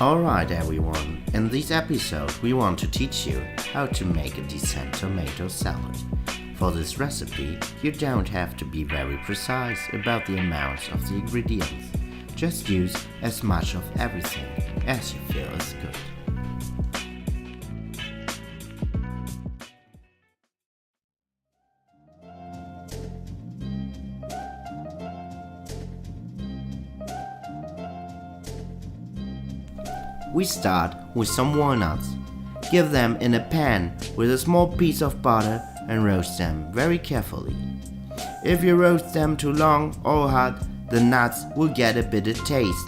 Alright everyone, in this episode we want to teach you how to make a decent tomato salad. For this recipe, you don't have to be very precise about the amounts of the ingredients. Just use as much of everything as you feel is good. We start with some walnuts. Give them in a pan with a small piece of butter and roast them very carefully. If you roast them too long or hot, the nuts will get a bitter taste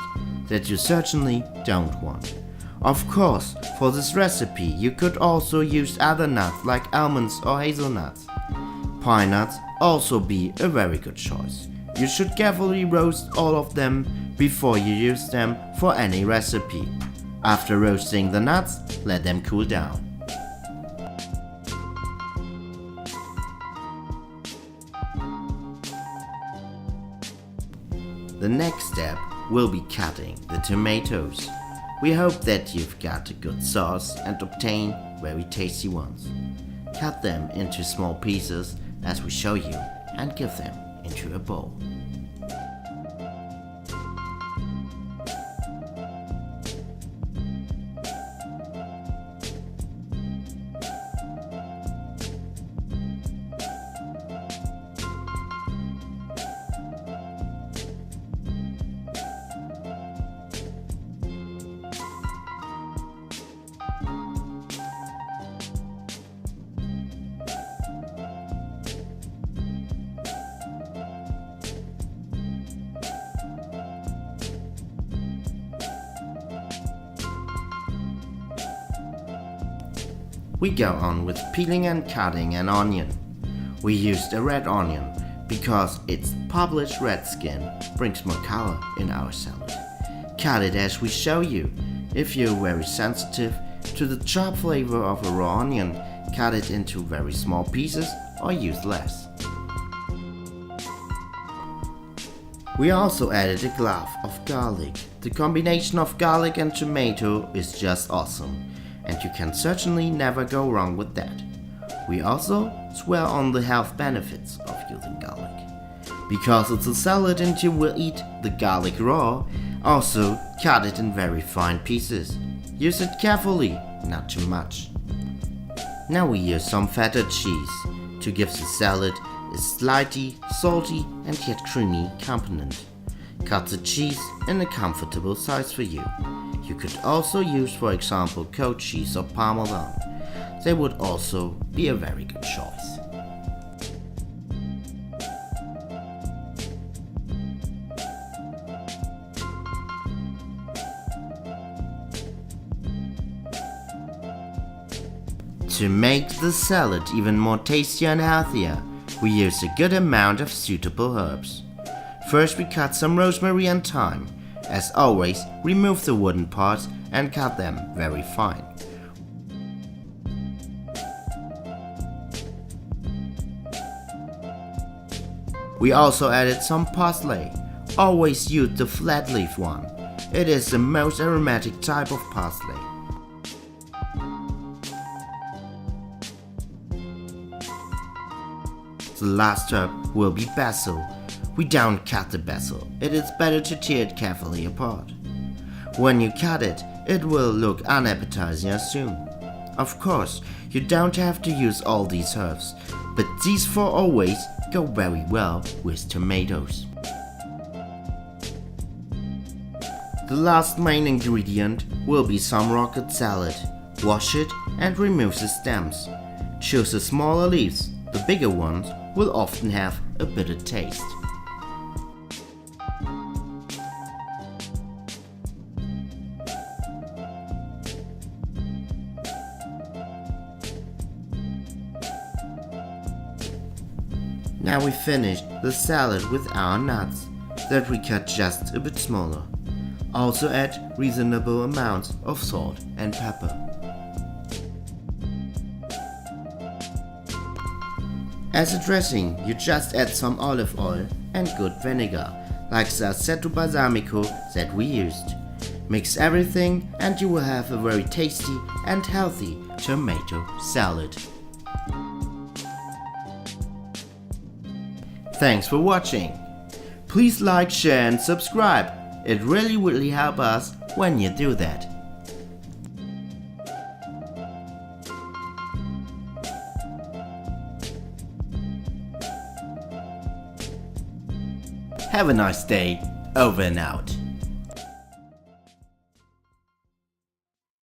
that you certainly don't want. Of course, for this recipe you could also use other nuts like almonds or hazelnuts. Pine nuts also be a very good choice. You should carefully roast all of them before you use them for any recipe. After roasting the nuts, let them cool down. The next step will be cutting the tomatoes. We hope that you've got a good sauce and obtain very tasty ones. Cut them into small pieces as we show you and give them into a bowl. We go on with peeling and cutting an onion. We used a red onion because its published red skin brings more color in our salad. Cut it as we show you. If you're very sensitive to the sharp flavor of a raw onion, cut it into very small pieces or use less. We also added a clove of garlic. The combination of garlic and tomato is just awesome. And you can certainly never go wrong with that. We also swear on the health benefits of using garlic. Because it's a salad and you will eat the garlic raw, also cut it in very fine pieces. Use it carefully, not too much. Now we use some feta cheese to give the salad a slightly salty and yet creamy component. Cut the cheese in a comfortable size for you. You could also use, for example, goat cheese or parmesan. They would also be a very good choice. To make the salad even more tastier and healthier, we use a good amount of suitable herbs. First we cut some rosemary and thyme. As always, remove the wooden parts and cut them very fine. We also added some parsley. Always use the flat leaf one. It is the most aromatic type of parsley. The last herb will be basil. We don't cut the basil, it is better to tear it carefully apart. When you cut it, it will look unappetizing soon. Of course, you don't have to use all these herbs, but these four always go very well with tomatoes. The last main ingredient will be some rocket salad. Wash it and remove the stems. Choose the smaller leaves, the bigger ones will often have a bitter taste. Now we finished the salad with our nuts that we cut just a bit smaller. Also add reasonable amounts of salt and pepper. As a dressing, you just add some olive oil and good vinegar, like the aceto balsamico that we used. Mix everything and you will have a very tasty and healthy tomato salad. Thanks for watching. Please like, share and subscribe. It really helps us when you do that. Have a nice day. Over and out.